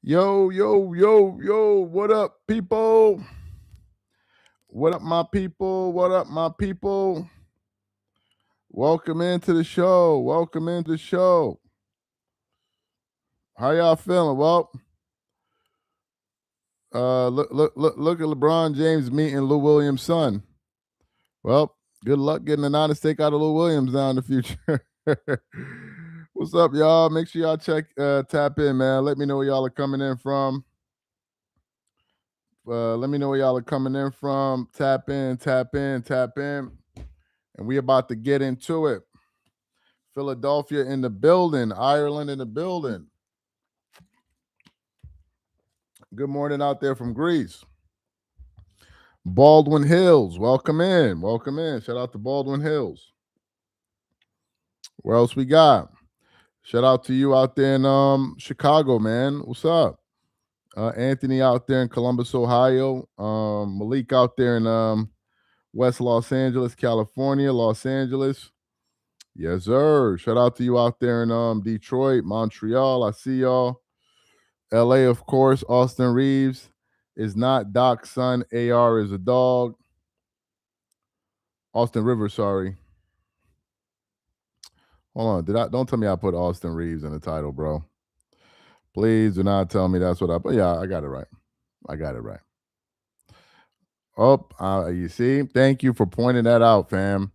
Yo, yo, yo, yo, what up, people? What up, my people? What up, my people? Welcome into the show. Welcome into the show. How y'all feeling? Well, look at LeBron James meeting Lou Williams' son. Well, good luck getting an honest take out of Lou Williams now in the future. What's up, y'all? Make sure y'all tap in, man. Let me know where y'all are coming in from. Let me know where y'all are coming in from. Tap in, tap in, tap in. And we about to get into it. Philadelphia in the building. Ireland in the building. Good morning out there from Greece. Baldwin Hills. Welcome in. Welcome in. Shout out to Baldwin Hills. Where else we got? Shout out to you out there in Chicago, man. What's up? Anthony out there in Columbus, Ohio. Malik out there in West Los Angeles, California, Los Angeles. Yes, sir. Shout out to you out there in Detroit, Montreal. I see y'all. LA, of course. Austin Reaves is not Doc's son. AR is a dog. Austin Rivers, sorry. Hold on. Don't tell me I put Austin Reaves in the title, bro. Please do not tell me that's what I put. Yeah, I got it right. I got it right. Oh, you see? Thank you for pointing that out, fam.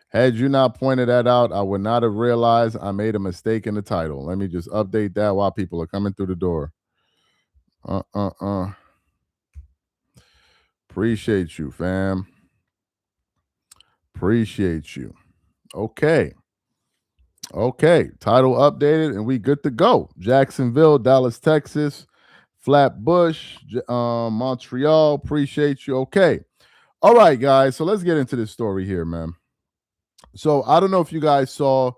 Had you not pointed that out, I would not have realized I made a mistake in the title. Let me just update that while people are coming through the door. Appreciate you, fam. Appreciate you. Okay. Title updated and we good to go. Jacksonville, Dallas, Texas, Flatbush, Montreal. Appreciate you. Okay. All right, guys. So let's get into this story here, man. So I don't know if you guys saw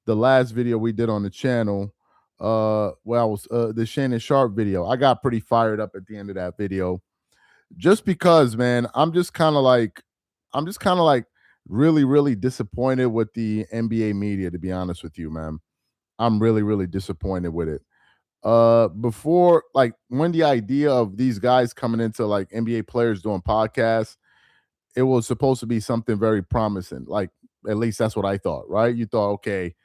the last video we did on the channel. The Shannon Sharp video. I got pretty fired up at the end of that video. Just because, man, I'm just kind of like really, really disappointed with the NBA media, to be honest with you, man. I'm really, really disappointed with it. Before, like, when the idea of these guys coming into like NBA players doing podcasts, it was supposed to be something very promising. Like, at least that's what I thought, right? You thought, okay,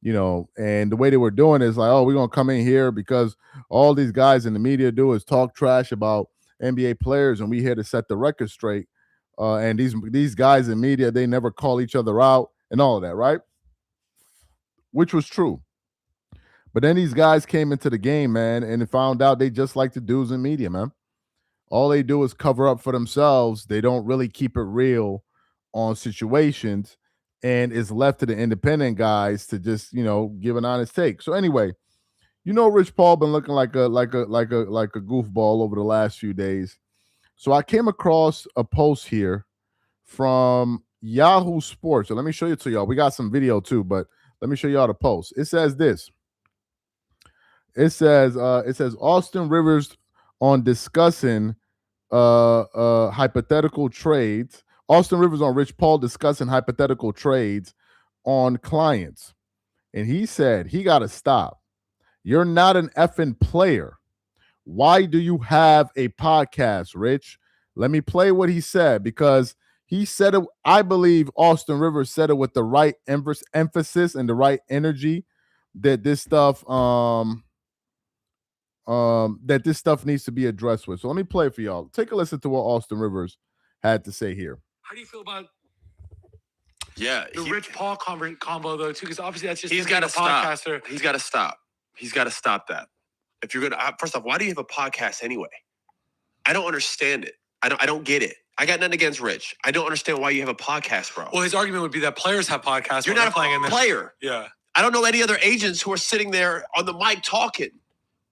and the way they were doing is like, oh, we're gonna come in here because all these guys in the media do is talk trash about NBA players, and we here to set the record straight. And these guys in media, they never call each other out and all of that, right? Which was true. But then these guys came into the game, man, and found out they just like the dudes in media, man. All they do is cover up for themselves. They don't really keep it real on situations, and it's left to the independent guys to just give an honest take. So anyway, Rich Paul been looking like a goofball over the last few days. So I came across a post here from Yahoo Sports. So let me show you to y'all. We got some video too, but let me show y'all the post. It says this. It says Austin Rivers on discussing hypothetical trades. Austin Rivers on Rich Paul discussing hypothetical trades on clients. And he said, he got to stop. You're not an effing player. Why do you have a podcast, Rich? Let me play what he said, because he said it. I believe Austin Rivers said it with the right emphasis and the right energy that this stuff needs to be addressed with. So let me play for y'all. Take a listen to what Austin Rivers had to say here. How do you feel about the Rich Paul combo though too? Because obviously that's just he's got to stop. Podcaster. He's got to stop. He's got to stop that. If you're gonna, first off, why do you have a podcast anyway? I don't understand it. I don't get it. I got nothing against Rich. I don't understand why you have a podcast, bro. Well, his argument would be that players have podcasts. You're not a player. Yeah. I don't know any other agents who are sitting there on the mic talking.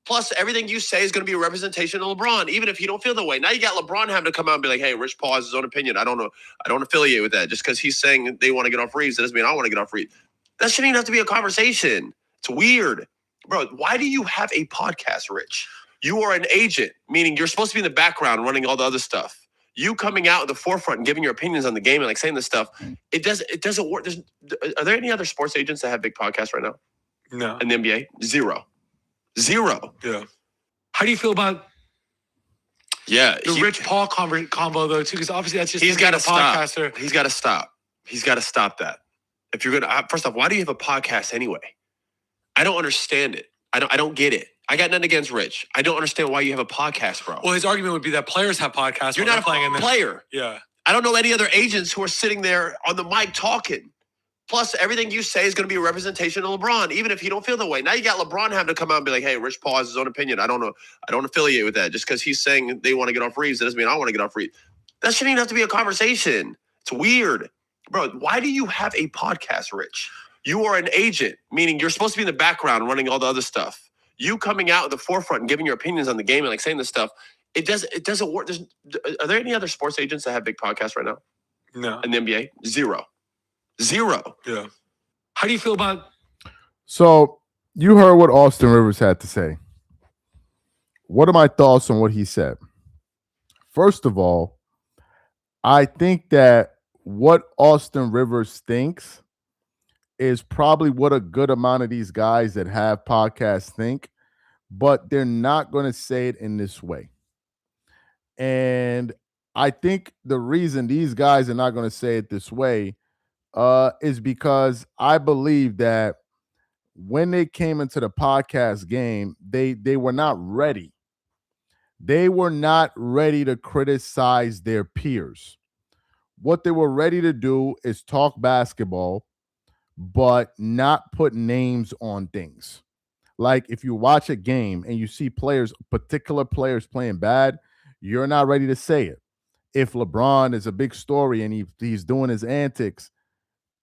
Plus, everything you say is going to be a representation of LeBron, even if you don't feel the way. Now you got LeBron having to come out and be like, hey, Rich Paul has his own opinion. I don't affiliate with that. Just because he's saying they want to get off Reaves, that doesn't mean I want to get off Reaves. That shouldn't even have to be a conversation. It's weird. Bro, why do you have a podcast, Rich? You are an agent, meaning you're supposed to be in the background running all the other stuff. You coming out at the forefront and giving your opinions on the game and like saying this stuff, it doesn't work. Are there any other sports agents that have big podcasts right now? No. In the NBA? Zero. Yeah. How do you feel about the Rich Paul combo though too? Because obviously that's just he's got to stop. Podcaster. He's got to stop. He's got to stop that. If you're gonna, first off, why do you have a podcast anyway? I don't understand it. I don't get it. I got nothing against Rich. I don't understand why you have a podcast, bro. Well, his argument would be that players have podcasts. You're not a player. Yeah. I don't know any other agents who are sitting there on the mic talking. Plus, everything you say is going to be a representation of LeBron, even if you don't feel that way. Now you got LeBron having to come out and be like, hey, Rich Paul has his own opinion. I don't know. I don't affiliate with that. Just because he's saying they want to get off Reaves, that doesn't mean I want to get off Reaves. That shouldn't even have to be a conversation. It's weird. Bro, why do you have a podcast, Rich? You are an agent, meaning you're supposed to be in the background running all the other stuff. You coming out at the forefront and giving your opinions on the game and like saying this stuff, it doesn't work. Are there any other sports agents that have big podcasts right now? No. In the NBA? Zero. Yeah. How do you feel about? So you heard what Austin Rivers had to say. What are my thoughts on what he said? First of all, I think that what Austin Rivers thinks is probably what a good amount of these guys that have podcasts think, but they're not going to say it in this way. And I think the reason these guys are not going to say it this way is because I believe that when they came into the podcast game, they were not ready. They were not ready to criticize their peers. What they were ready to do is talk basketball, but not put names on things. Like if you watch a game and you see particular players playing bad, you're not ready to say it. If LeBron is a big story and he's doing his antics,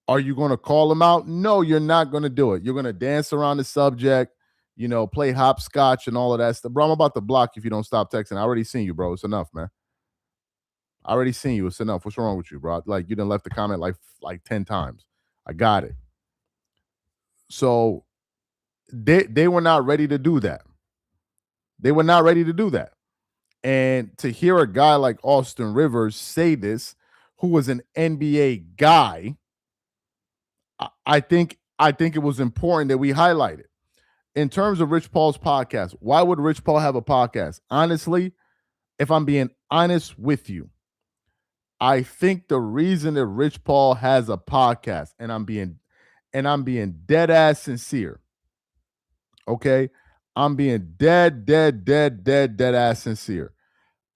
are you going to call him out? No, you're not going to do it. You're going to dance around the subject, play hopscotch and all of that stuff. Bro, I'm about to block you if you don't stop texting. I already seen you, bro. It's enough, man. I already seen you. It's enough. What's wrong with you, bro? Like you done left the comment like 10 times. I got it. So they were not ready to do that. They were not ready to do that. And to hear a guy like Austin Rivers say this, who was an NBA guy, I think it was important that we highlight it. In terms of Rich Paul's podcast, why would Rich Paul have a podcast? Honestly, if I'm being honest with you, I think the reason that Rich Paul has a podcast, and I'm being dead ass sincere. Okay? I'm being dead ass sincere.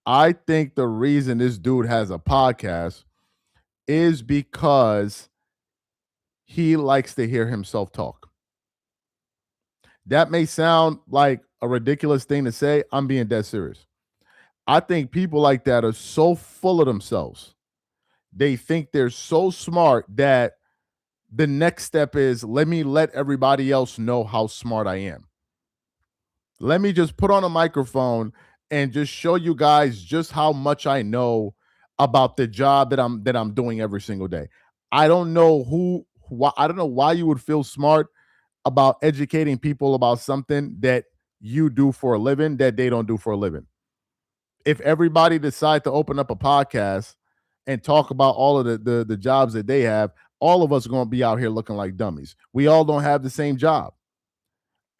I think the reason this dude has a podcast is because he likes to hear himself talk. That may sound like a ridiculous thing to say. I'm being dead serious. I think people like that are so full of themselves. They think they're so smart that the next step is let me let everybody else know how smart I am. Let me just put on a microphone and just show you guys just how much I know about the job that I'm doing every single day. I don't know I don't know why you would feel smart about educating people about something that you do for a living that they don't do for a living. If everybody decide to open up a podcast and talk about all of the jobs that they have, all of us are going to be out here looking like dummies. We all don't have the same job.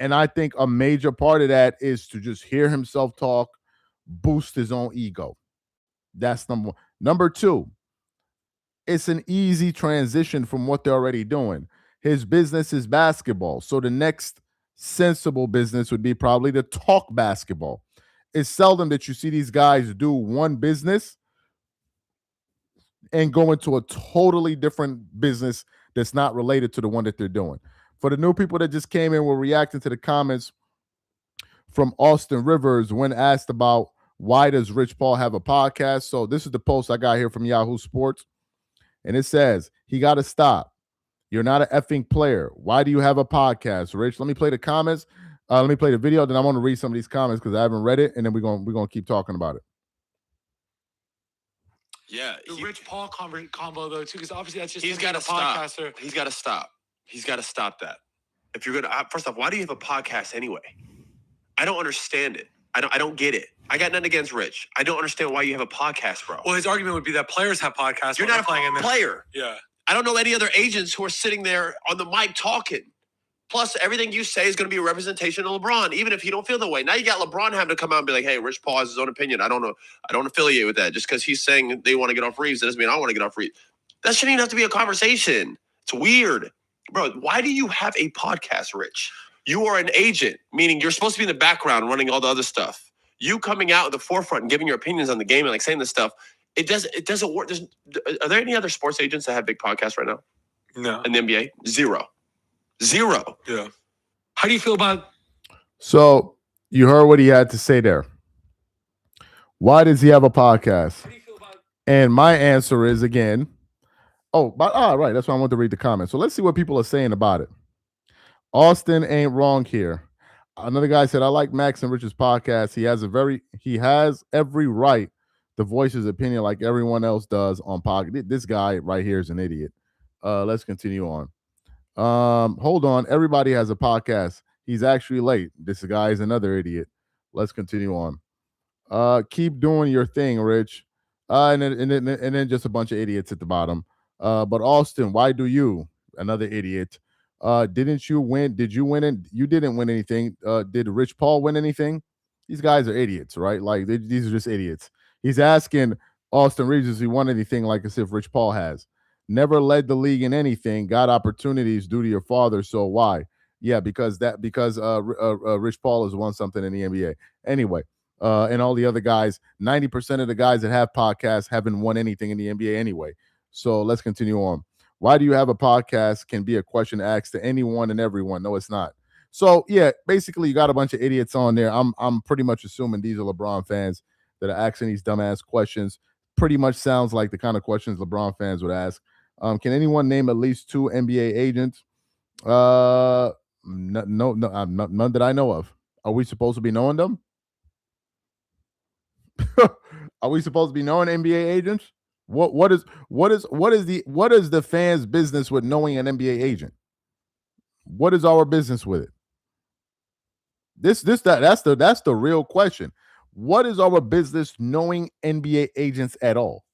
And I think a major part of that is to just hear himself talk, boost his own ego. That's number one. Number two, it's an easy transition from what they're already doing. His business is basketball. So the next sensible business would be probably to talk basketball. It's seldom that you see these guys do one business and go into a totally different business that's not related to the one that they're doing. For the new people that just came in, we're reacting to the comments from Austin Rivers when asked about why does Rich Paul have a podcast. So this is the post I got here from Yahoo Sports. And it says, he got to stop. You're not an effing player. Why do you have a podcast, Rich? Let me play the comments. Let me play the video. Then I want to read some of these comments because I haven't read it. And then we're gonna keep talking about it. Yeah. The Rich Paul combo though, too, because obviously that's just he's got to stop. He's got to stop. He's got to stop that. If you're gonna, first off, why do you have a podcast anyway? I don't understand it. I don't get it. I got nothing against Rich. I don't understand why you have a podcast, bro. Well, his argument would be that players have podcasts. You're not a player. Yeah. I don't know any other agents who are sitting there on the mic talking. Plus, everything you say is going to be a representation of LeBron, even if you don't feel the way. Now you got LeBron having to come out and be like, hey, Rich Paul has his own opinion. I don't know. I don't affiliate with that. Just because he's saying they want to get off Reaves, that doesn't mean I want to get off Reaves. That shouldn't even have to be a conversation. It's weird. Bro, why do you have a podcast, Rich? You are an agent, meaning you're supposed to be in the background running all the other stuff. You coming out at the forefront and giving your opinions on the game and like saying this stuff, it doesn't work. Are there any other sports agents that have big podcasts right now? No. In the NBA? Zero. Yeah. How do you feel about? So you heard what he had to say there. Why does he have a podcast? How do you feel about? And my answer is again. Right. That's why I want to read the comments. So let's see what people are saying about it. Austin ain't wrong here. Another guy said, I like Max and Rich's podcast. He has every right to voice his opinion like everyone else does on podcast. This guy right here is an idiot. Let's continue on. Hold on. Everybody has a podcast. He's actually late. This guy is another idiot. Let's continue on. Keep doing your thing, Rich. And then just a bunch of idiots at the bottom. But Austin, why do you? Another idiot. Didn't you win? Did you win? You didn't win anything. Did Rich Paul win anything? These guys are idiots, right? Like these are just idiots. He's asking Austin Reaves if he won anything, like as if Rich Paul has. Never led the league in anything. Got opportunities due to your father. So why? Yeah, because Rich Paul has won something in the NBA. Anyway, and all the other guys, 90% of the guys that have podcasts haven't won anything in the NBA anyway. So let's continue on. Why do you have a podcast? Can be a question asked to anyone and everyone. No, it's not. So yeah, basically you got a bunch of idiots on there. I'm pretty much assuming these are LeBron fans that are asking these dumbass questions. Pretty much sounds like the kind of questions LeBron fans would ask. Can anyone name at least 2 NBA agents? No, none that I know of. Are we supposed to be knowing them? Are we supposed to be knowing NBA agents? What is the fans' business with knowing an NBA agent? What is our business with it? That's the real question. What is our business knowing NBA agents at all?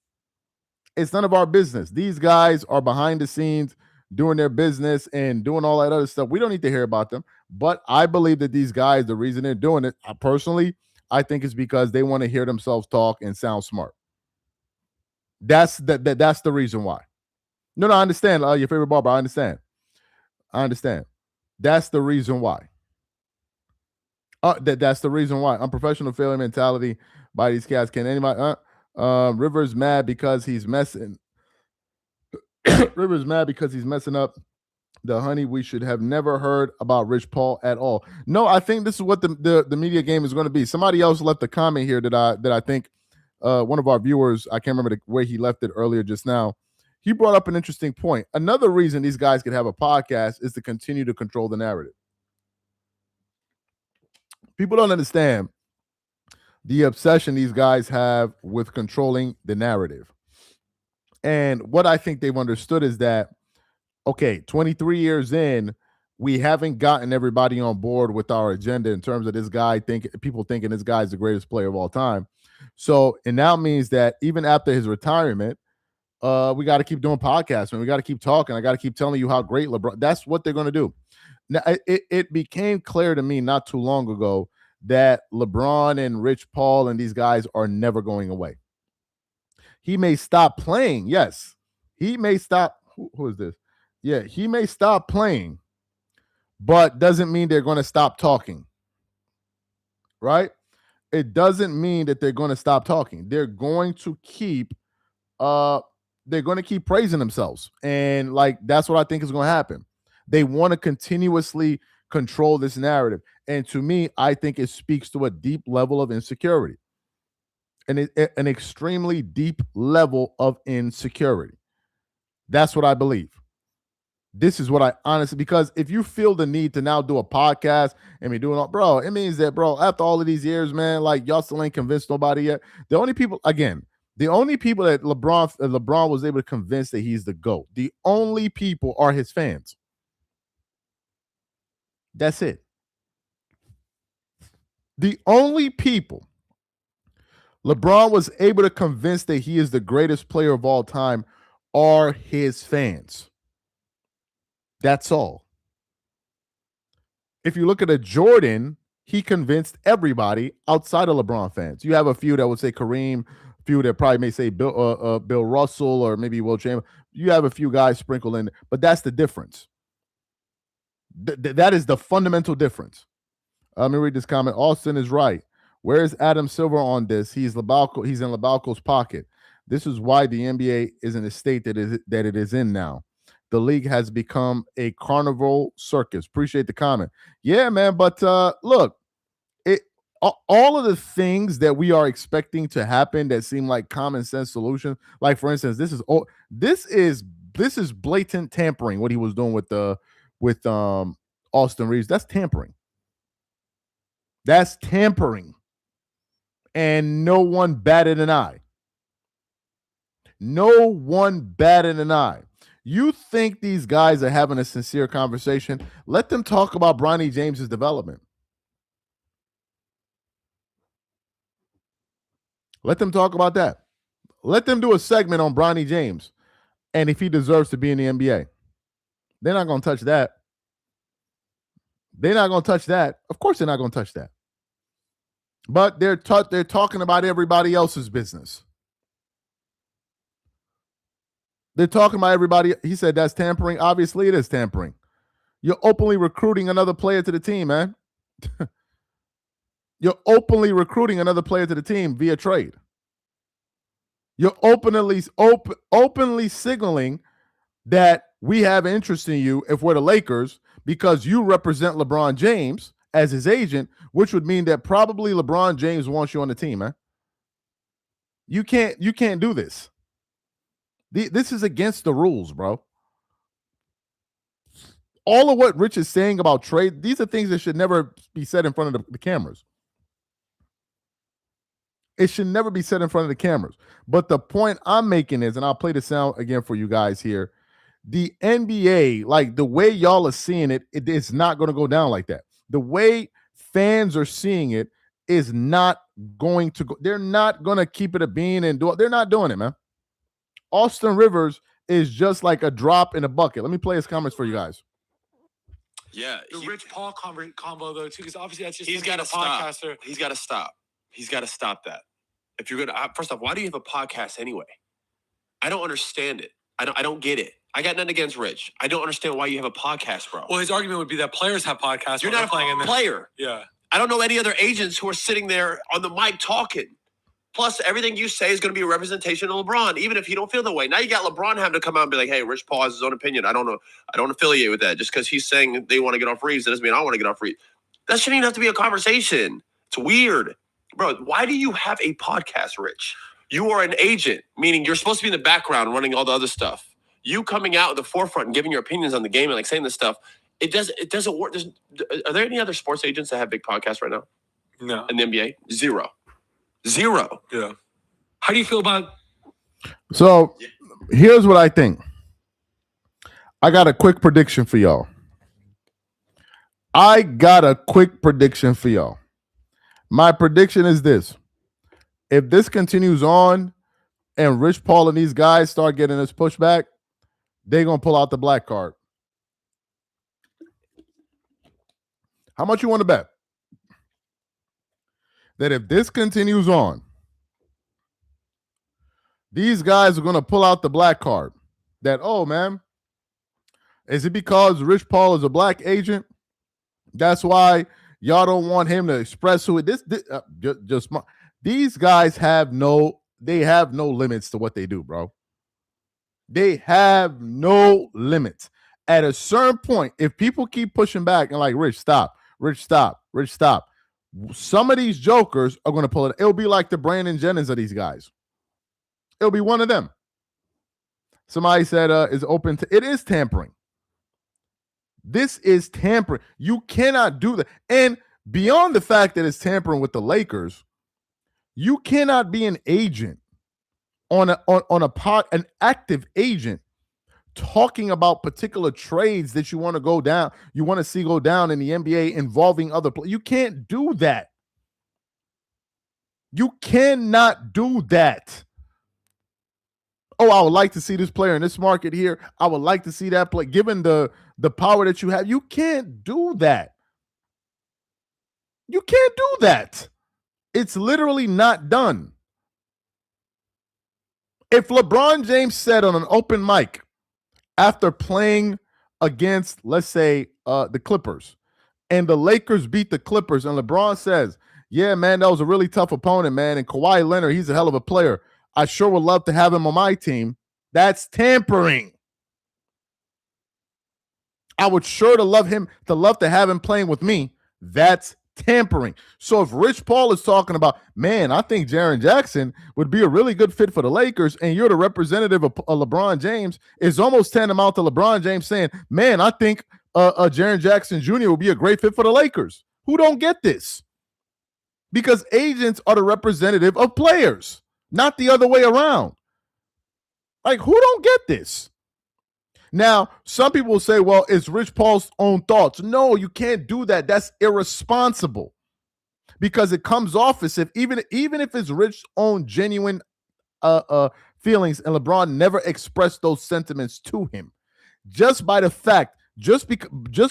It's none of our business. These guys are behind the scenes doing their business and doing all that other stuff. We don't need to hear about them. But I believe that these guys, the reason they're doing it, personally, I think it's because they want to hear themselves talk and sound smart. That's the reason why. No, I understand. Your favorite barber, I understand. That's the reason why. That's the reason why. Unprofessional failure mentality by these cats. Can anybody? Rivers mad because he's messing. Rivers mad because he's messing up the honey. We should have never heard about Rich Paul at all. No, I think this is what the media game is going to be. Somebody else left a comment here that I think one of our viewers, I can't remember where he left it earlier just now. He brought up an interesting point. Another reason these guys could have a podcast is to continue to control the narrative. People don't understand the obsession these guys have with controlling the narrative. And what I think they've understood is that, okay, 23 years in, we haven't gotten everybody on board with our agenda in terms of this guy people thinking this guy is the greatest player of all time. So it now means that even after his retirement, we got to keep doing podcasts and we got to keep talking. I got to keep telling you how great LeBron. That's what they're going to do. Now, it became clear to me not too long ago that LeBron and Rich Paul and these guys are never going away. He may stop playing. Yes, he may stop. Who is this? Yeah, he may stop playing, but doesn't mean they're going to stop talking. Right? It doesn't mean that they're going to stop talking. They're going to keep praising themselves. And like that's what I think is going to happen. They want to continuously control this narrative. And to me, I think it speaks to a deep level of insecurity. And an extremely deep level of insecurity. That's what I believe. This is what I honestly, because if you feel the need to now do a podcast and be doing all, bro, it means that, bro, after all of these years, man, like y'all still ain't convinced nobody yet. The only people that LeBron was able to convince that he's the GOAT, the only people are his fans. That's it. The only people LeBron was able to convince that he is the greatest player of all time are his fans. That's all. If you look at a Jordan, he convinced everybody outside of LeBron fans. You have a few that would say Kareem, a few that probably may say Bill Russell or maybe Will Chamberlain. You have a few guys sprinkled in, but that's the difference. That is the fundamental difference. Let me read this comment. Austin is right. Where is Adam Silver on this? He's in Labalco's pocket. This is why the NBA is in the state that it is in now. The league has become a carnival circus. Appreciate the comment. Yeah, man. But look, all of the things that we are expecting to happen that seem like common sense solutions. Like for instance, this is blatant tampering. What he was doing with Austin Reaves. That's tampering. That's tampering. And no one batted an eye. No one batted an eye. You think these guys are having a sincere conversation? Let them talk about Bronny James's development. Let them talk about that. Let them do a segment on Bronny James and if he deserves to be in the NBA. They're not going to touch that. They're not going to touch that. Of course they're not going to touch that. But they're talking about everybody else's business. They're talking about everybody. He said that's tampering. Obviously, it is tampering. You're openly recruiting another player to the team, man. You're openly recruiting another player to the team via trade. You're openly signaling that we have interest in you if we're the Lakers because you represent LeBron James as his agent, which would mean that probably LeBron James wants you on the team, man. You can't do this. This is against the rules, bro. All of what Rich is saying about trade, these are things that should never be said in front of the cameras. It should never be said in front of the cameras. But the point I'm making is, and I'll play the sound again for you guys here, the NBA, like the way y'all are seeing it, it's not going to go down like that. The way fans are seeing it is not going to go. They're not going to keep it a bean and do it. They're not doing it, man. Austin Rivers is just like a drop in a bucket. Let me play his comments for you guys. Yeah. The Rich Paul combo, though, too, because obviously that's just He's got to stop. podcaster. He's got to stop. He's got to stop that. If you're going to, first off, why do you have a podcast anyway? I don't understand it. I don't get it. I got nothing against Rich. I don't understand why you have a podcast, bro. Well, his argument would be that players have podcasts. You're not a player. Yeah. I don't know any other agents who are sitting there on the mic talking. Plus, everything you say is going to be a representation of LeBron, even if you don't feel the way. Now you got LeBron having to come out and be like, hey, Rich Paul has his own opinion. I don't know. I don't affiliate with that. Just because he's saying they want to get off Reaves, that doesn't mean I want to get off Reaves. That shouldn't even have to be a conversation. It's weird. Bro, why do you have a podcast, Rich? You are an agent, meaning you're supposed to be in the background running all the other stuff. You coming out at the forefront and giving your opinions on the game and like saying this stuff, it doesn't work. Are there any other sports agents that have big podcasts right now? No. In the NBA? Zero. Yeah. How do you feel about? So here's what I think. I got a quick prediction for y'all. My prediction is this. If this continues on and Rich Paul and these guys start getting this pushback, they're going to pull out the black card. How much you want to bet? That if this continues on, these guys are going to pull out the black card. That, oh, man, is it because Rich Paul is a black agent? That's why y'all don't want him to express who it is. These guys have no limits to what they do, bro. They have no limits. At a certain point, if people keep pushing back and like, Rich, stop. Some of these jokers are going to pull it. It'll be like the Brandon Jennings of these guys. It'll be one of them. Somebody said is open to it is tampering. This is tampering. You cannot do that. And beyond the fact that it's tampering with the Lakers, you cannot be an agent an active agent talking about particular trades that you want to go down, you want to see go down in the NBA involving other players. You can't do that. You cannot do that. Oh, I would like to see this player in this market here. I would like to see that play. Given the power that you have, you can't do that. You can't do that. It's literally not done. If LeBron James said on an open mic after playing against, let's say, the Clippers, and the Lakers beat the Clippers, and LeBron says, yeah, man, that was a really tough opponent, man, and Kawhi Leonard, he's a hell of a player. I sure would love to have him on my team. That's tampering. I would sure to love to have him playing with me. That's tampering. So if Rich Paul is talking about, man, I think Jaren Jackson would be a really good fit for the Lakers, and you're the representative of LeBron James, it's almost tantamount to LeBron James saying, man, I think Jaren Jackson Jr. would be a great fit for the Lakers. Who don't get this? Because agents are the representative of players, not the other way around. Like, who don't get this? Now, some people will say, well, it's Rich Paul's own thoughts. No, you can't do that. That's irresponsible because it comes off as if even if it's Rich's own genuine feelings and LeBron never expressed those sentiments to him, just by the fact, just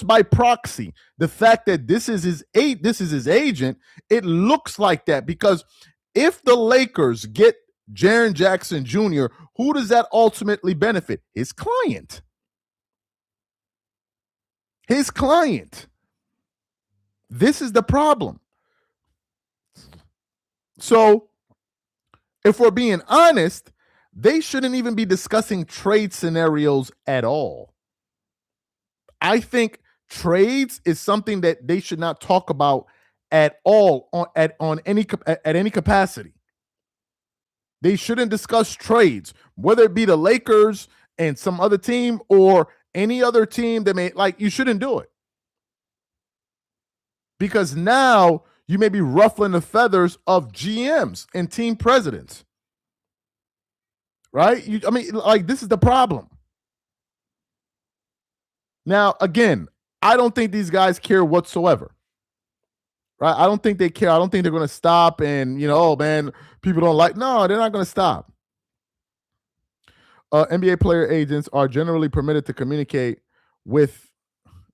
by proxy, the fact that this is his agent, it looks like that. Because if the Lakers get Jaren Jackson Jr., who does that ultimately benefit? His client. His client. This is the problem. So, if we're being honest, they shouldn't even be discussing trade scenarios at all. I think trades is something that they should not talk about at all at any capacity. They shouldn't discuss trades, whether it be the Lakers and some other team or any other team that may, like, you shouldn't do it. Because now you may be ruffling the feathers of GMs and team presidents. Right? This is the problem. Now, again, I don't think these guys care whatsoever. Right? I don't think they care. I don't think they're going to stop and, oh, man, people don't like. No, they're not going to stop. NBA player agents are generally permitted to communicate with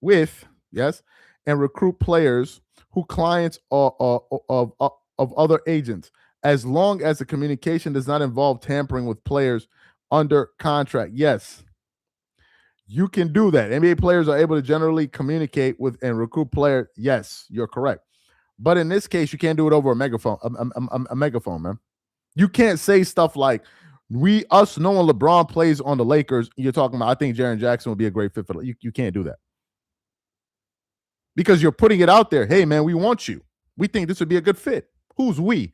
yes, and recruit players who clients are of other agents, as long as the communication does not involve tampering with players under contract. Yes, you can do that. NBA players are able to generally communicate with and recruit players. Yes, you're correct. But in this case, you can't do it over a megaphone. A megaphone, man. You can't say stuff like, us knowing LeBron plays on the Lakers, you're talking about, I think Jaren Jackson would be a great fit for you can't do that. Because you're putting it out there. Hey, man, we want you. We think this would be a good fit. Who's we?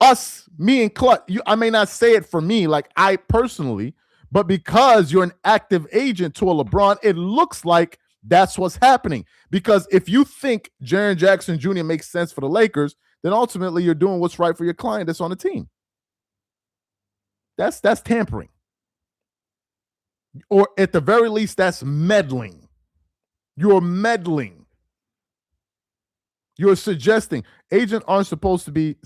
Us, me and Clut. I may not say it for me, like I personally, but because you're an active agent to a LeBron, it looks like that's what's happening. Because if you think Jaren Jackson Jr. makes sense for the Lakers, then ultimately you're doing what's right for your client that's on the team. That's tampering. Or at the very least, that's meddling. You're meddling. You're suggesting agents aren't supposed to be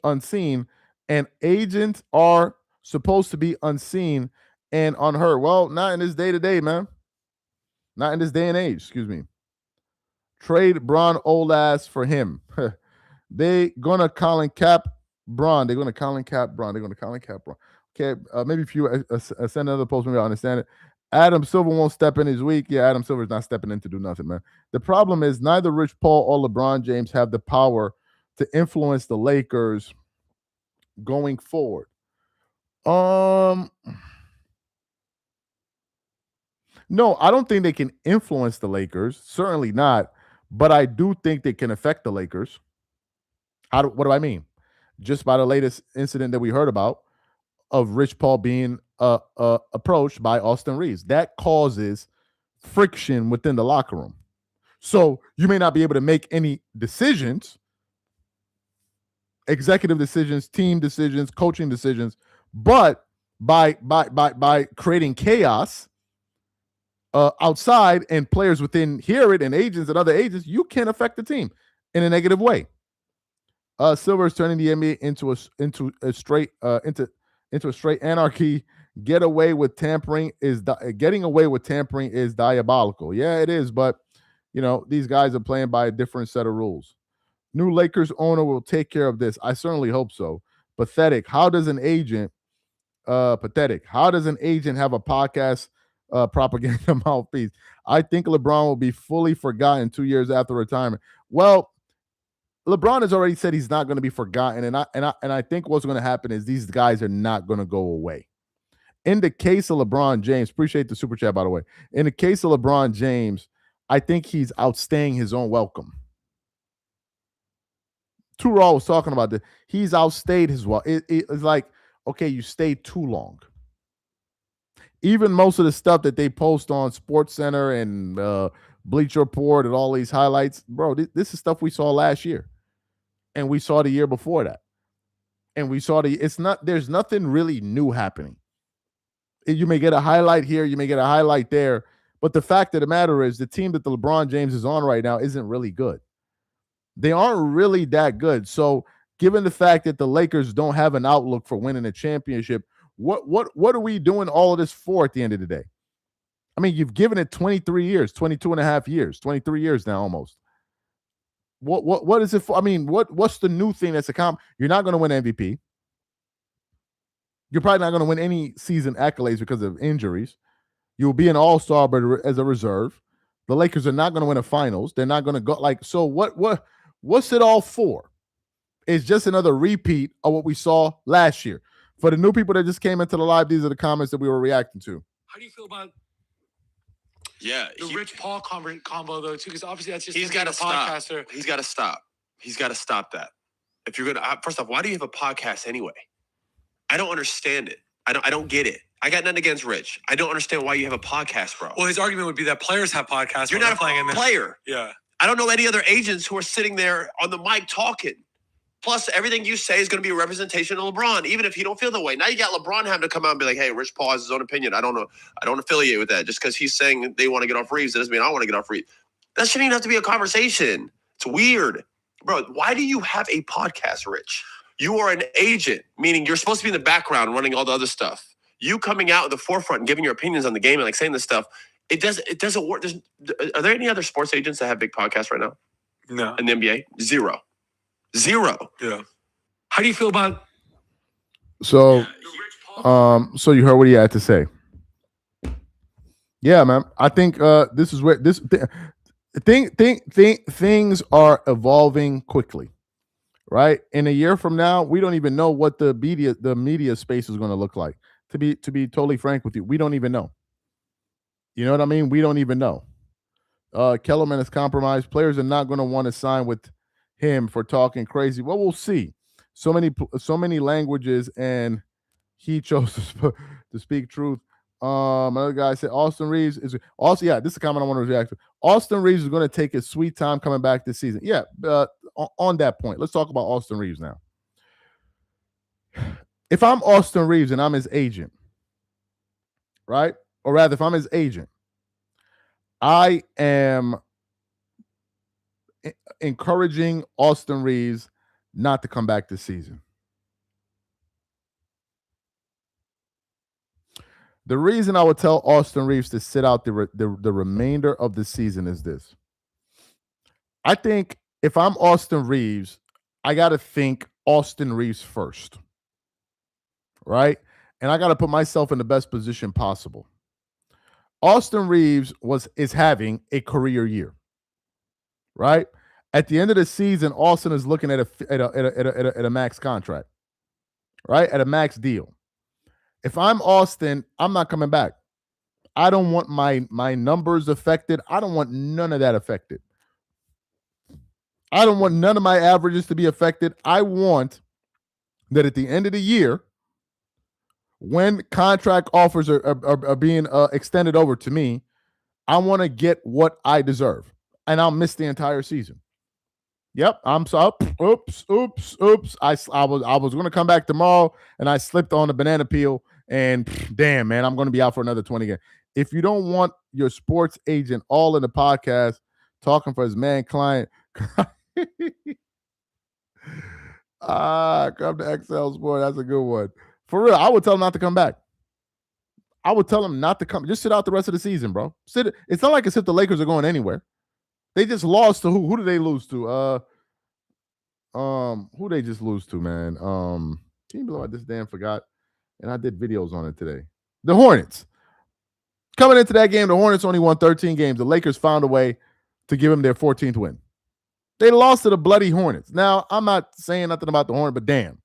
unseen, and agents are supposed to be unseen and unheard. Well, not in this day-to-day, man. Not in this day and age, excuse me. Trade Bron old ass for him. They gonna Colin Cap Bron. They're gonna Colin Cap Bron. Okay, maybe if you send another post, maybe I understand it. Adam Silver won't step in this week. Yeah, Adam Silver's not stepping in to do nothing, man. The problem is neither Rich Paul or LeBron James have the power to influence the Lakers going forward. No, I don't think they can influence the Lakers. Certainly not. But I do think they can affect the Lakers. What do I mean? Just by the latest incident that we heard about of Rich Paul being approached by Austin Reaves. That causes friction within the locker room. So you may not be able to make any decisions, executive decisions, team decisions, coaching decisions, but by creating chaos outside and players within hear it and agents and other agents, you can affect the team in a negative way. Silver is turning the NBA into a straight anarchy. Getting away with tampering is diabolical. Yeah, it is, but these guys are playing by a different set of rules. New Lakers owner will take care of this. I certainly hope so. Pathetic. How does an agent pathetic. How does an agent have a podcast propaganda mouthpiece? I think LeBron will be fully forgotten 2 years after retirement. Well, LeBron has already said he's not going to be forgotten, and I think what's going to happen is these guys are not going to go away. In the case of LeBron James, appreciate the super chat by the way. In the case of LeBron James, I think he's outstaying his own welcome. Raw was talking about this. He's outstayed his welcome. It's like, okay, you stayed too long. Even most of the stuff that they post on Sports Center and Bleacher Report and all these highlights, bro, this is stuff we saw last year, and we saw the year before that, and we saw there's nothing really new happening. You may get a highlight here, you may get a highlight there, but the fact of the matter is the team that the LeBron James is on right now isn't really good. They aren't really that good. So given the fact that the Lakers don't have an outlook for winning a championship, what are we doing all of this for at the end of the day? I mean, you've given it 23 years, 22 and a half years, 23 years now almost. What is it for? I mean, what's the new thing that's you're not going to win MVP. You're probably not going to win any season accolades because of injuries. You'll be an all-star, but as a reserve. The Lakers are not going to win a finals. They're not going to go so what's it all for? It's just another repeat of what we saw last year. For the new people that just came into the live, these are the comments that we were reacting to. How do you feel about the Rich Paul combo though too? Because obviously that's just he's got to stop. Podcaster. He's got to stop. He's got to stop that. If you're gonna, first off, why do you have a podcast anyway? I don't understand it. I don't get it. I got nothing against Rich. I don't understand why you have a podcast, bro. Well, his argument would be that players have podcasts. You're not a player. Yeah. I don't know any other agents who are sitting there on the mic talking. Plus, everything you say is going to be a representation of LeBron, even if you don't feel the way. Now you got LeBron having to come out and be like, hey, Rich Paul has his own opinion. I don't affiliate with that. Just because he's saying they want to get off Reaves, that doesn't mean I want to get off Reaves. That shouldn't even have to be a conversation. It's weird. Bro, why do you have a podcast, Rich? You are an agent, meaning you're supposed to be in the background running all the other stuff. You coming out at the forefront and giving your opinions on the game and like saying this stuff, it doesn't work. Are there any other sports agents that have big podcasts right now? No. In the NBA? Zero. Yeah. How do you feel about so you heard what he had to say. Yeah, man. I think this is where things are evolving quickly. Right? In a year from now, we don't even know what the media space is going to look like. To be totally frank with you, we don't even know. You know what I mean? We don't even know. Kellerman is compromised. Players are not going to want to sign with him for talking crazy. Well, we'll see. So many languages, and he chose to speak truth. Another guy said Austin Reaves is also. Yeah, this is a comment I want to react to. Austin Reaves is going to take his sweet time coming back this season. Yeah, on that point, let's talk about Austin Reaves now. If I'm Austin Reaves and I'm his agent, right? Or rather, if I'm his agent, I am encouraging Austin Reaves not to come back this season. The reason I would tell Austin Reaves to sit out the remainder of the season is this. I think if I'm Austin Reaves, I got to think Austin Reaves first, right? And I got to put myself in the best position possible. Austin Reaves is having a career year, right? At the end of the season, Austin is looking at a max contract, right? At a max deal. If I'm Austin, I'm not coming back. I don't want my numbers affected. I don't want none of that affected. I don't want none of my averages to be affected. I want that at the end of the year, when contract offers are being extended over to me, I want to get what I deserve, and I'll miss the entire season. Yep, I'm so oops. I was going to come back tomorrow, and I slipped on the banana peel, and damn, man, I'm going to be out for another 20 games. If you don't want your sports agent all in the podcast talking for his man client, come to XL Sport. That's a good one. For real, I would tell him not to come back. I would tell him not to come. Just sit out the rest of the season, bro. It's not like as if the Lakers are going anywhere. They just lost to who? Who did they lose to? Who they just lose to, man? Team below, I just damn forgot. And I did videos on it today. The Hornets. Coming into that game, the Hornets only won 13 games. The Lakers found a way to give them their 14th win. They lost to the bloody Hornets. Now, I'm not saying nothing about the Hornets, but damn.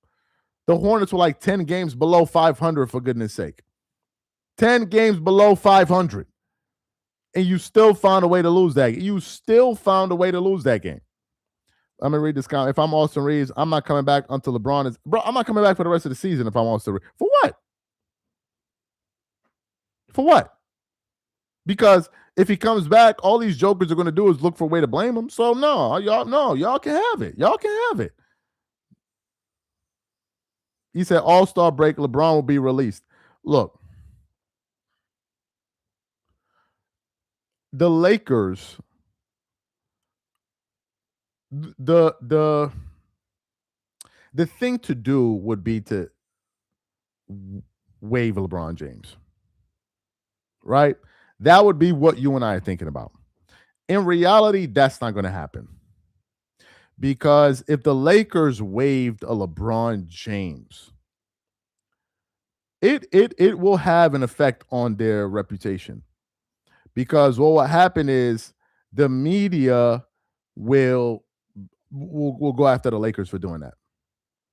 The Hornets were like 10 games below 500, for goodness sake. 10 games below 500. And you still found a way to lose that game. You still found a way to lose that game. Let me read this comment. If I'm Austin Reaves, I'm not coming back until LeBron is... Bro, I'm not coming back for the rest of the season if I'm Austin Reaves. For what? For what? Because if he comes back, all these jokers are going to do is look for a way to blame him. So y'all can have it. Y'all can have it. He said All-Star break, LeBron will be released. Look, the Lakers, the thing to do would be to waive LeBron James, right? That would be what you and I are thinking about. In reality, that's not going to happen. Because if the Lakers waived a LeBron James, it will have an effect on their reputation. Because what will happen is the media will go after the Lakers for doing that.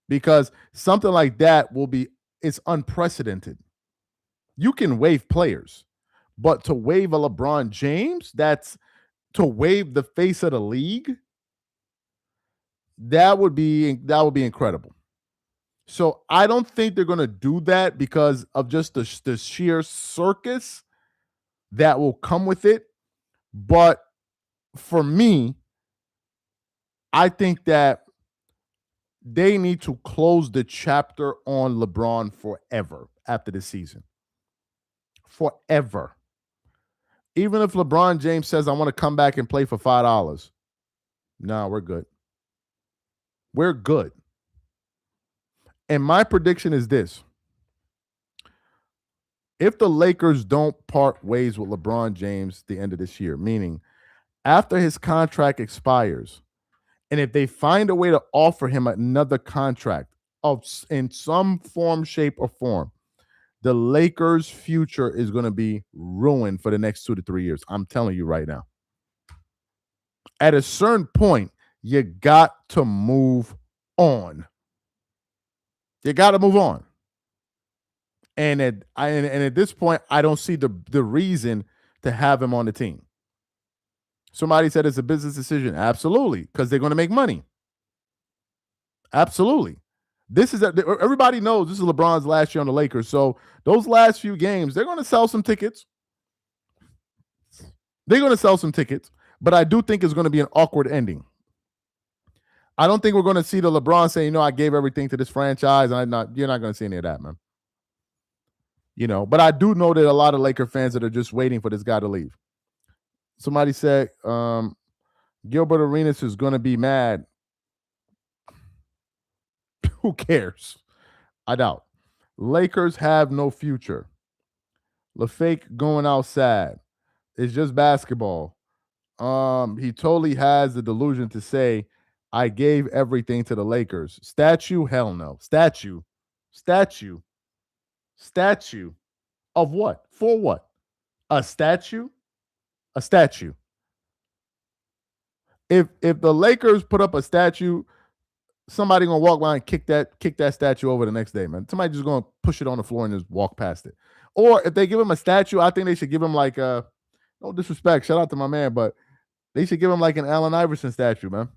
Because something like that it's unprecedented. You can waive players, but to waive a LeBron James, that's to waive the face of the league. That would be incredible. So I don't think they're going to do that because of just the sheer circus that will come with it. But for me, I think that they need to close the chapter on LeBron forever after the season. Forever. Even if LeBron James says, I want to come back and play for $5. No, we're good. We're good. And my prediction is this. If the Lakers don't part ways with LeBron James at the end of this year, meaning after his contract expires, and if they find a way to offer him another contract in some form, shape, or form, the Lakers' future is going to be ruined for the next 2 to 3 years. I'm telling you right now. At a certain point, you got to move on. You got to move on. And at this point, I don't see the reason to have him on the team. Somebody said it's a business decision. Absolutely, because they're going to make money. Absolutely. Everybody knows this is LeBron's last year on the Lakers. So those last few games, they're going to sell some tickets. But I do think it's going to be an awkward ending. I don't think we're going to see the LeBron saying, I gave everything to this franchise, and you're not going to see any of that, man. But I do know that a lot of Laker fans that are just waiting for this guy to leave. Somebody said Gilbert Arenas is going to be mad. Who cares? I doubt. Lakers have no future. LaFake going out sad. It's just basketball. He totally has the delusion to say, I gave everything to the Lakers. Statue? Hell no. Statue of what? For what? A statue? A statue. If the Lakers put up a statue, somebody gonna walk by and kick that statue over the next day, man. Somebody just gonna push it on the floor and just walk past it. Or if they give him a statue, I think they should give him like no disrespect, shout out to my man, but they should give him like an Allen Iverson statue, man.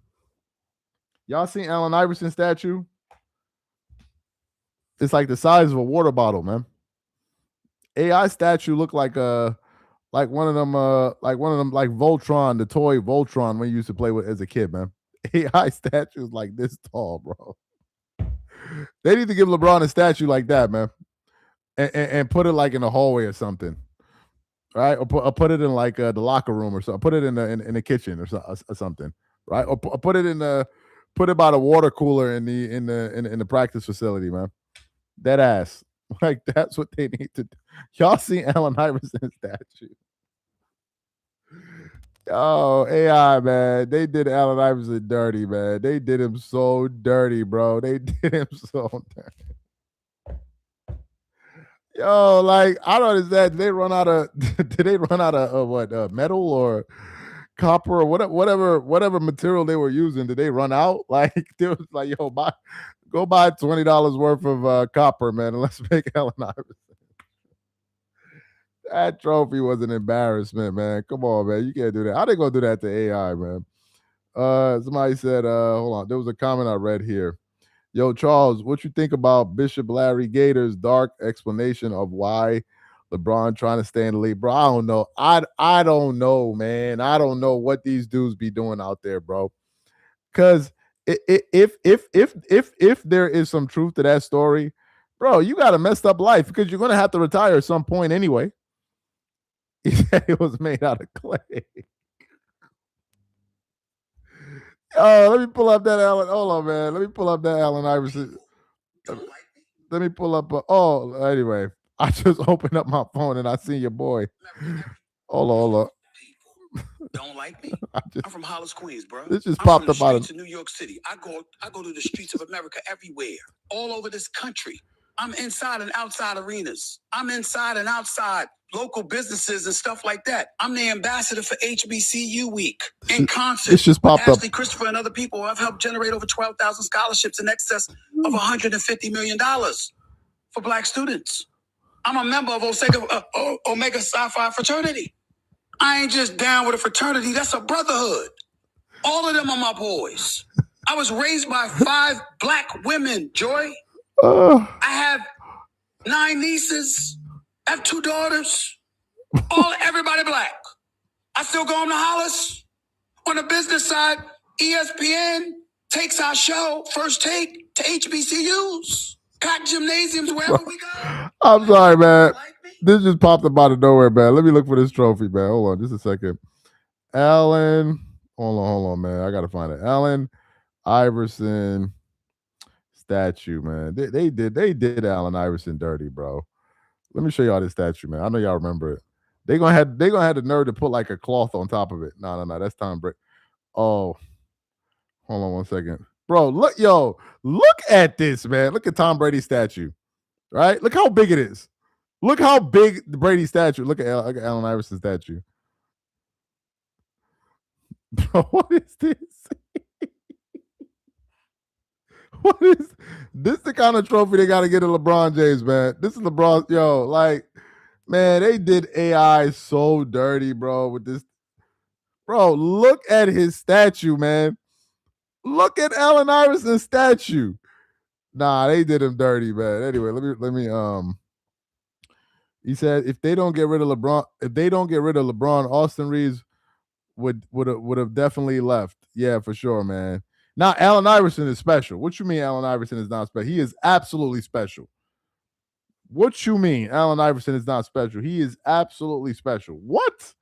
Y'all seen Allen Iverson statue? It's like the size of a water bottle, man. AI statue look like one of them like Voltron, the toy Voltron we used to play with as a kid, man. AI statues like this tall, bro. They need to give LeBron a statue like that, man, and put it like in the hallway or something, right? Or put it in like the locker room or something. Put it in the kitchen or something, right? Or put it by the water cooler in the practice facility, man. That ass, like that's what they need to do. Y'all see Allen Iverson statue? Oh, AI, man. They did Allen Iverson dirty, man. They did him so dirty, bro. They did him so dirty. Yo, like, I don't understand. Did they run out of did they run out of what metal or copper or whatever material they were using? Did they run out? Like, they was like, yo, go buy $20 worth of copper, man, and let's make Allen Iverson. That trophy was an embarrassment, man. Come on, man. You can't do that. How they gonna do that to AI, man? Somebody said, hold on. There was a comment I read here. Yo, Charles, what you think about Bishop Larry Gator's dark explanation of why LeBron trying to stay in the league, bro? I don't know. I don't know, man. I don't know what these dudes be doing out there, bro. Because if there is some truth to that story, bro, you got a messed up life because you're gonna have to retire at some point anyway. He said it was made out of clay. Oh, let me pull up that Allen. Hold on, man. Let me pull up that Allen Iverson. Let me pull up. Anyway, I just opened up my phone and I see your boy. Hold on. Don't like me. I'm from Hollis, Queens, bro. This just I'm popped from up the out of. streets of New York City. I go to the streets of America everywhere, all over this country. I'm inside and outside arenas. I'm inside and outside local businesses and stuff like that. I'm the ambassador for HBCU Week in concert. This just popped up. Ashley Christopher and other people. I've helped generate over 12,000 scholarships in excess of $150 million for Black students. I'm a member of Omega Psi Phi fraternity. I ain't just down with a fraternity. That's a brotherhood. All of them are my boys. I was raised by 5 Black women, Joy. I have 9 nieces. I have 2 daughters. Everybody Black. I still go home to Hollis. On the business side, ESPN takes our show, First Take, to HBCUs. Packed gymnasiums wherever we go. I'm sorry, man. This just popped up out of nowhere, man. Let me look for this trophy, man. Hold on just a second. Allen. Hold on, man. I gotta find it. Allen Iverson statue, man. They did Allen Iverson dirty, bro. Let me show y'all this statue, man. I know y'all remember it. They gonna have the nerve to put like a cloth on top of it. No. That's Tom Brady. Oh, hold on one second. Bro, look at this, man. Look at Tom Brady's statue. Right? Look how big it is. Look how big the Brady statue. Look at Allen Iverson statue. Bro, what is this? What is this? The kind of trophy they got to get to LeBron James, man. This is LeBron. Yo, like, man, they did AI so dirty, bro. With this, bro. Look at his statue, man. Look at Allen Iverson's statue. Nah, they did him dirty, man. Anyway, let me. He said if they don't get rid of LeBron, Austin Reaves would have definitely left. Yeah, for sure, man. Now, Allen Iverson is special. What you mean Allen Iverson is not special? He is absolutely special. What you mean Allen Iverson is not special? He is absolutely special. What?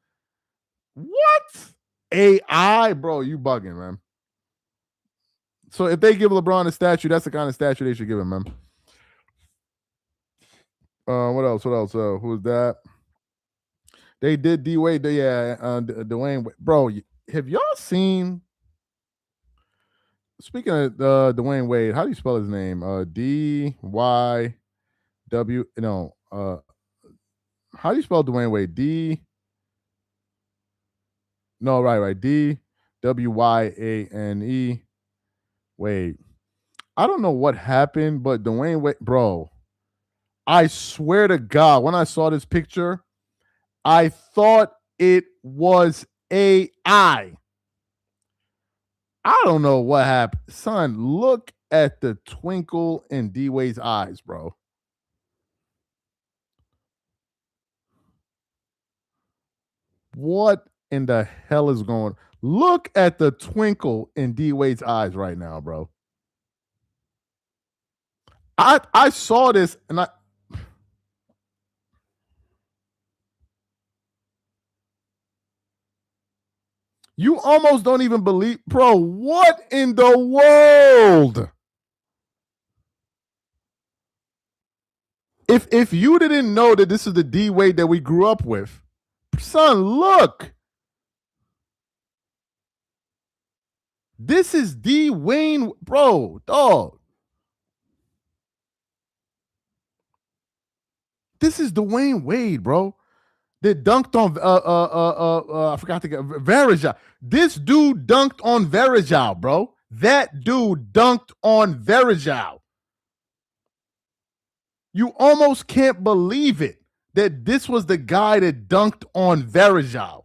AI, bro, you bugging, man. So if they give LeBron a statue, that's the kind of statue they should give him, man. What else? Who's that? They did D Wade. Dwayne. Bro, have y'all seen? Speaking of Dwayne Wade, how do you spell his name? DYW. No. How do you spell Dwayne Wade? No, right. DWYANE. Wade. I don't know what happened, but Dwayne Wade, bro. I swear to God, when I saw this picture, I thought it was AI. I don't know what happened. Son, look at the twinkle in D-Wade's eyes, bro. What in the hell is going on? Look at the twinkle in D-Wade's eyes right now, bro. I saw this and you almost don't even believe, bro. What in the world? If you didn't know that this is the D Wade that we grew up with, son, look. This is Dwayne, bro, dog. This is Dwayne Wade, bro. That dunked on I forgot to get Varejao. This dude dunked on Varejao, bro. That dude dunked on Varejao. You almost can't believe it that this was the guy that dunked on Varejao.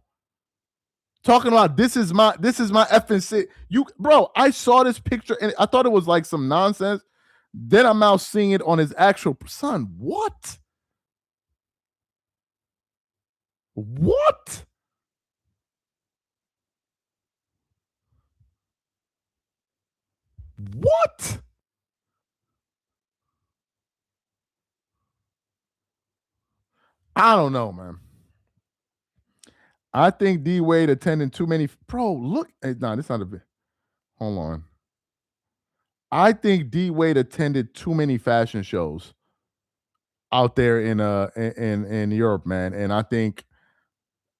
Talking about this is my FNC. You bro, I saw this picture and I thought it was like some nonsense. Then I'm now seeing it on his actual son. What? What? What? I don't know, man. I think D Wade attending too many. Bro, look. No, this not a bit. Hold on. I think D Wade attended too many fashion shows out there in Europe, man. And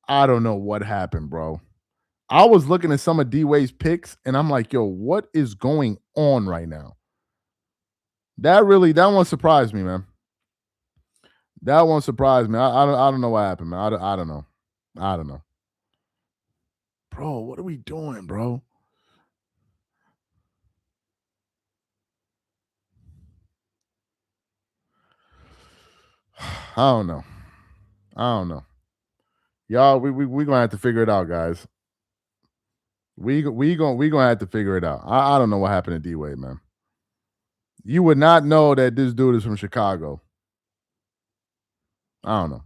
I don't know what happened, bro. I was looking at some of D Wade's picks, and I'm like, yo, what is going on right now? That one surprised me, man. That one surprised me. I don't know what happened, man. I don't know. I don't know. Bro, what are we doing, bro? I don't know. I don't know. Y'all, we gonna have to figure it out, guys. We gonna have to figure it out. I don't know what happened to D Wade, man. You would not know that this dude is from Chicago. I don't know.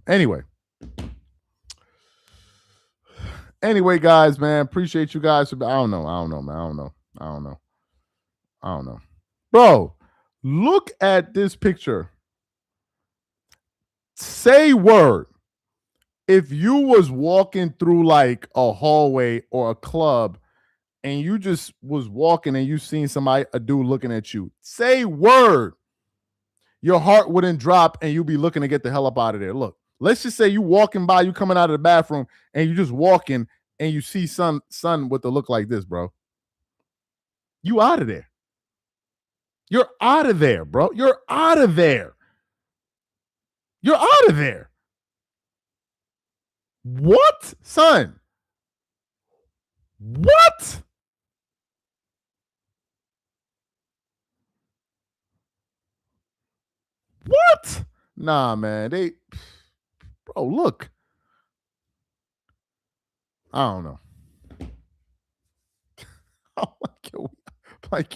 Anyway, guys, man, appreciate you guys. I don't know, man. I don't know. Bro, look at this picture. Say word. If you was walking through like a hallway or a club and you just was walking and you seen a dude looking at you, say word. Your heart wouldn't drop and you'd be looking to get the hell up out of there. Look, let's just say you walking by, you coming out of the bathroom and you just walking and you see son with a look like this, bro. You out of there. You're out of there, bro. You're out of there. You're out of there. What, son? What? What? Nah, man. Bro, look. I don't know.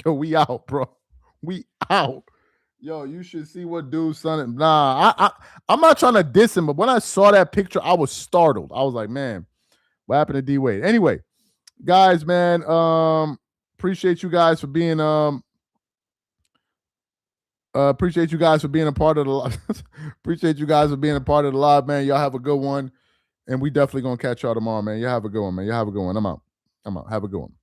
Yo, we out, bro. We out. Yo, you should see what dude's son. Nah, I'm not trying to diss him, but when I saw that picture, I was startled. I was like, man, what happened to D Wade? Anyway, guys, man, appreciate you guys for being appreciate you guys for being a part of the live. Appreciate you guys for being a part of the live, man. Y'all have a good one. And we definitely gonna catch y'all tomorrow, man. Y'all have a good one, man. Y'all have a good one. I'm out. Have a good one.